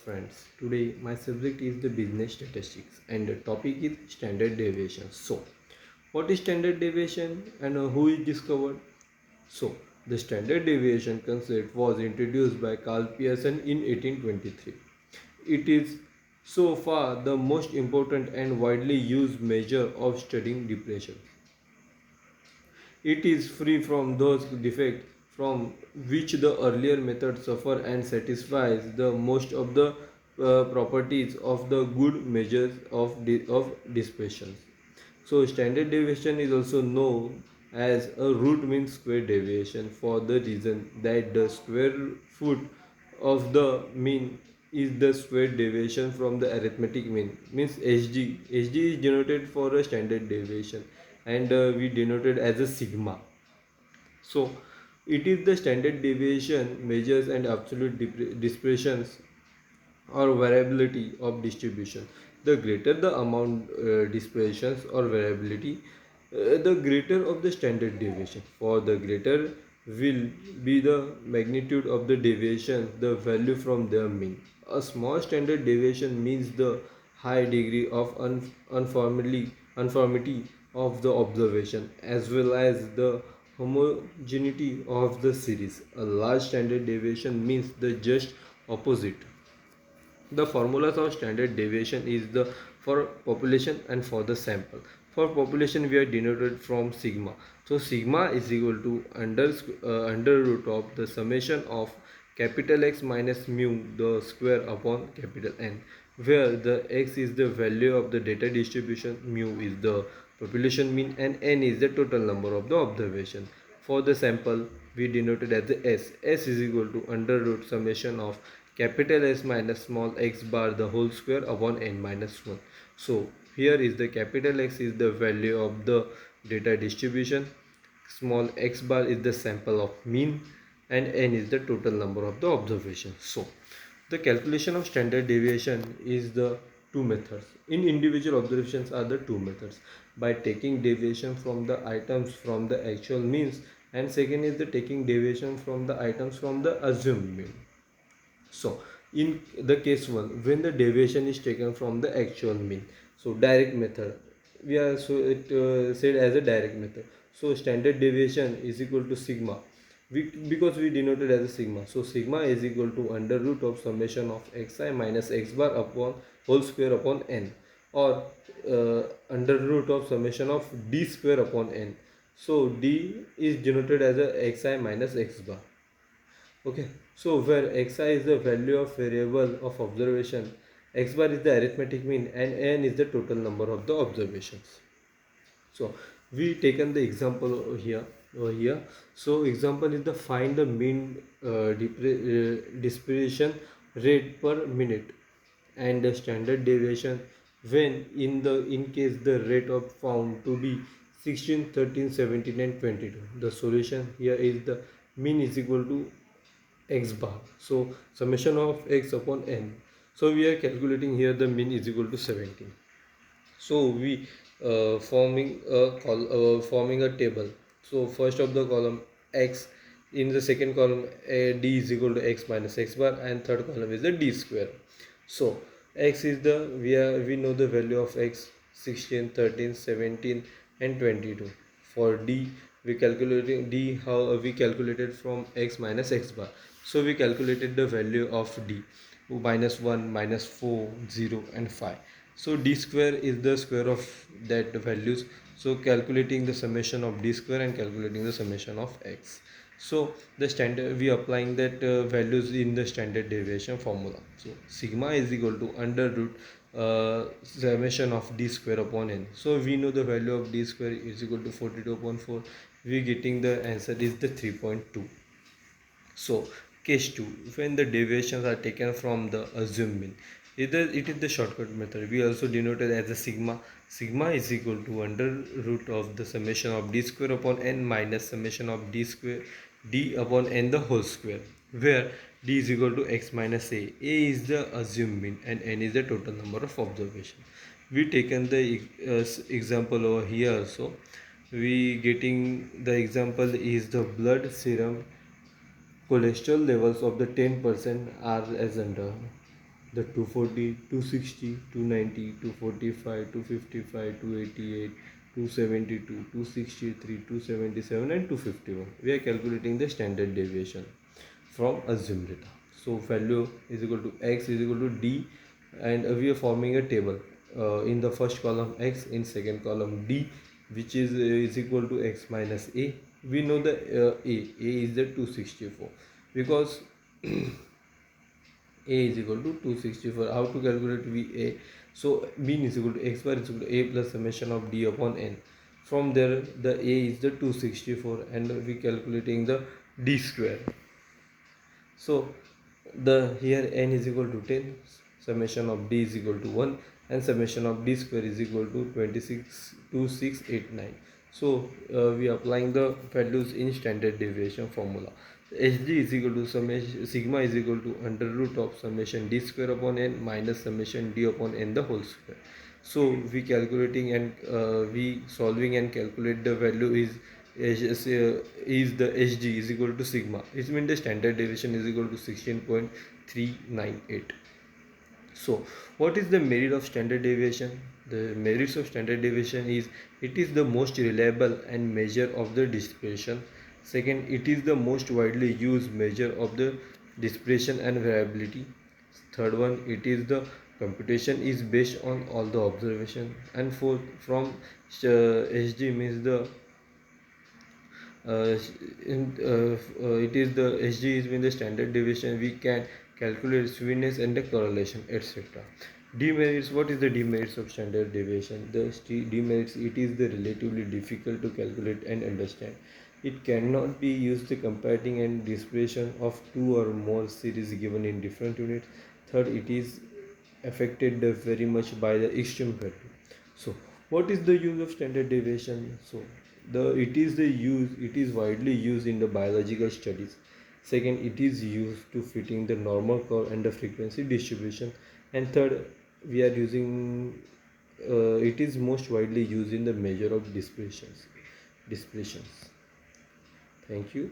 friends. Today my subject is the business statistics and the topic is standard deviation. So, what is standard deviation and who is discovered? So, the standard deviation concept was introduced by Carl Pearson in 1823. It is so far the most important and widely used measure of studying depression. It is free from those defects from which the earlier method suffer and satisfies the most of the properties of the good measures of dispersion. So standard deviation is also known as a root mean square deviation for the reason that the square root of the mean is the square deviation from the arithmetic mean, means hd. Hd is denoted for a standard deviation and we denoted as a sigma. So it is the standard deviation measures and absolute dispersions or variability of distribution. The greater the amount dispersions or variability, the greater of the standard deviation. For the greater will be the magnitude of the deviation, the value from their mean. A small standard deviation means the high degree of uniformity of the observation as well as the homogeneity of the series. A large standard deviation means the just opposite. The formulas of standard deviation is the for population and for the sample. For population we are denoted from sigma. So sigma is equal to under root of the summation of capital X minus mu the square upon capital N, where the X is the value of the data distribution, mu is the population mean, and N is the total number of the observation. For the sample we denoted as the S. S is equal to under root summation of capital S minus small x bar the whole square upon n minus 1. So here is the capital X is the value of the data distribution, small x bar is the sample of mean, and n is the total number of the observations. So the calculation of standard deviation is the two methods. In individual observations are the two methods, by taking deviation from the items from the actual means, and second is the taking deviation from the items from the assumed mean. So in the case 1, when the deviation is taken from the actual mean, so direct method, we are so it said as a direct method. So standard deviation is equal to sigma, because we denoted as a sigma. So sigma is equal to under root of summation of xi minus x bar upon whole square upon n, or under root of summation of d square upon n. So d is denoted as a xi minus x bar. Okay, so where xi is the value of variable of observation, x bar is the arithmetic mean, and n is the total number of the observations. So we taken the example over here. So example is the find the mean dispersion rate per minute and the standard deviation when in case the rate of found to be 16, 13, 17 and 22. The solution here is the mean is equal to x bar, so summation of x upon n. So we are calculating here the mean is equal to 17. So we forming a table. So first of the column x, in the second column d is equal to x minus x bar, and third column is the d square. So x is the we know the value of x 16, 13, 17 and 22. For d we calculating d, how we calculated from x minus x bar. So we calculated the value of d minus 1, minus 4, 0 and 5. So d square is the square of that values. So calculating the summation of d square and calculating the summation of x. So the standard we applying that values in the standard deviation formula. So sigma is equal to under root summation of d square upon n. So we know the value of d square is equal to 42.4. We getting the answer is the 3.2. So case 2, when the deviations are taken from the assumed mean, either it is the shortcut method. We also denoted as a sigma. Sigma is equal to under root of the summation of d square upon n minus summation of d square d upon n the whole square, where d is equal to x minus a. A is the assumed mean and n is the total number of observation. We taken the example over here also. We getting the example is the blood serum cholesterol levels of the 10% are as under. the 240, 260, 290, 245, 255, 288, 272, 263, 277 and 251. We are calculating the standard deviation from assumed data. So value is equal to x is equal to d, and we are forming a table. In the first column x, in second column d, which is equal to x minus a. We know the a is the 264 because a is equal to 264. How to calculate VA? So mean is equal to x bar is equal to a plus summation of d upon n. From there the a is the 264 and we calculating the d square. So the here n is equal to 10, summation of d is equal to 1, and summation of d square is equal to 262689. So we are applying the values in standard deviation formula. Hd is equal to summation sigma is equal to under root of summation d square upon n minus summation d upon n the whole square. So we calculating and we solving and calculate the value is the hd is equal to sigma. It means the standard deviation is equal to 16.398. So what is the merit of standard deviation? The merits of standard deviation is it is the most reliable and measure of the dispersion. Second, it is the most widely used measure of the dispersion and variability. Third one, it is the computation is based on all the observation. And fourth, from HG means the uh, it is the HG is mean the standard deviation. We can calculate skewness and the correlation, etc. Demerits. What is the demerits of standard deviation? The demerits, it is the relatively difficult to calculate and understand. It cannot be used to comparing and dispersion of two or more series given in different units. Third, it is affected very much by the extreme value. So what is the use of standard deviation? So it is widely used in the biological studies. Second, it is used to fitting the normal curve and the frequency distribution. And third, we are using it is most widely used in the measure of dispersions. Thank you.